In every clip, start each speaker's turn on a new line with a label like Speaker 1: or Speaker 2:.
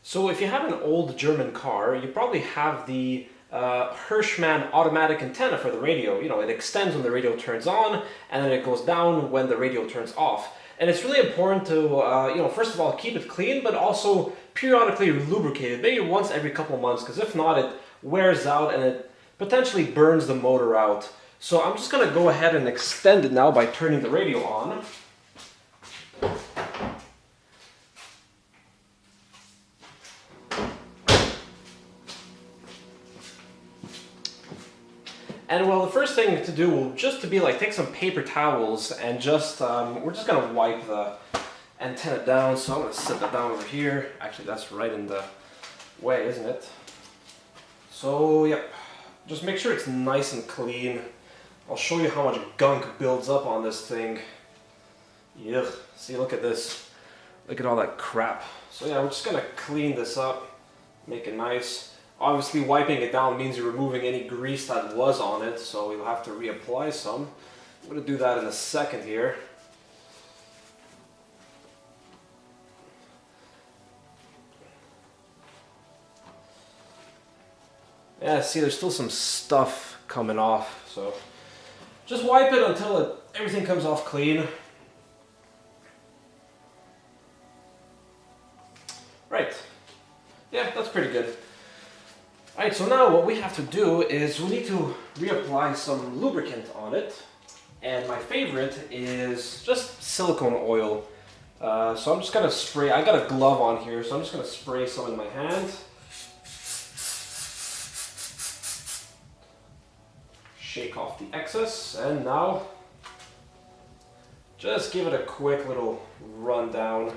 Speaker 1: So if you have an old German car, you probably have the Hirschmann automatic antenna for the radio. You know, it extends when the radio turns on, and then it goes down when the radio turns off. And it's really important to, first of all, keep it clean, but also periodically lubricate it, maybe once every couple of months, because if not, it wears out and it potentially burns the motor out. So I'm just going to go ahead and extend it now by turning the radio on. And well, the first thing to do will just to be like take some paper towels and just we're just gonna wipe the antenna down. So I'm gonna set that down over here. Actually, that's right in the way, isn't it? So yep, just make sure it's nice and clean. I'll show you how much gunk builds up on this thing. Yuck. See, look at this. Look at all that crap. So yeah, we're just gonna clean this up, make it nice. Obviously, wiping it down means you're removing any grease that was on it, so you'll have to reapply some. I'm going to do that in a second here. Yeah, see, there's still some stuff coming off, so just wipe it until everything comes off clean. Right. Yeah, that's pretty good. Alright, so now what we have to do is we need to reapply some lubricant on it. And my favorite is just silicone oil. So I'm just going to spray, I got a glove on here, so I'm just going to spray some in my hand. Shake off the excess, and now just give it a quick little run down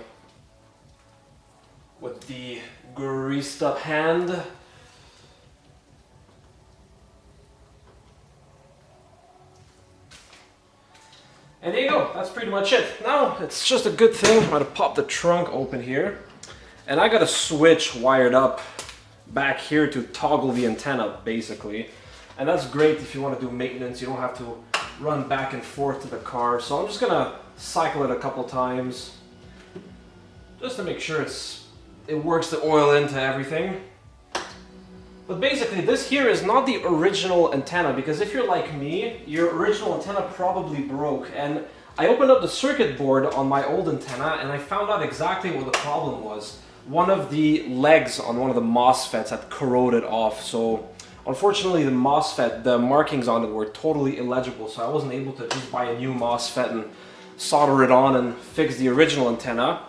Speaker 1: with the greased up hand. And there you go, that's pretty much it. Now, it's just a good thing. I'm gonna pop the trunk open here. And I got a switch wired up back here to toggle the antenna, basically. And that's great if you want to do maintenance. You don't have to run back and forth to the car. So I'm just gonna cycle it a couple times, just to make sure it works the oil into everything. But basically, this here is not the original antenna, because if you're like me, your original antenna probably broke. And I opened up the circuit board on my old antenna and I found out exactly what the problem was. One of the legs on one of the MOSFETs had corroded off. So unfortunately, the MOSFET, the markings on it were totally illegible. So I wasn't able to just buy a new MOSFET and solder it on and fix the original antenna.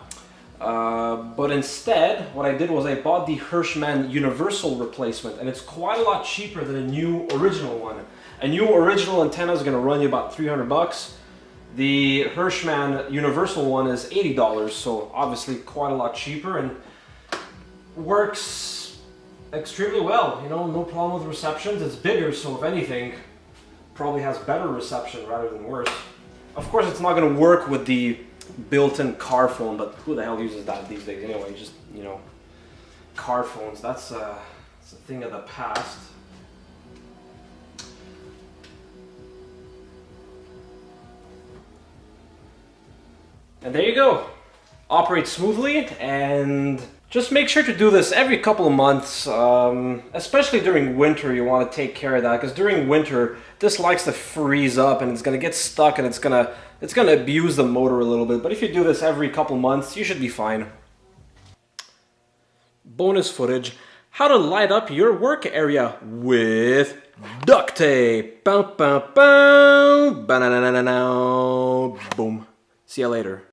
Speaker 1: But instead, what I did was I bought the Hirschmann universal replacement, and it's quite a lot cheaper than a new original one. A new original antenna is going to run you about 300 bucks. The Hirschmann universal one is $80, so obviously quite a lot cheaper, and works extremely well. You know, no problem with receptions. It's bigger, so if anything, probably has better reception rather than worse. Of course, it's not going to work with the built-in car phone, but who the hell uses that these days anyway? Just, you know, car phones, that's a thing of the past. And there you go. Operate smoothly, and just make sure to do this every couple of months, especially during winter. You want to take care of that, because during winter this likes to freeze up and it's going to get stuck, and it's going to abuse the motor a little bit. But if you do this every couple months, you should be fine. Bonus footage: how to light up your work area with duct tape. Boom. See you later.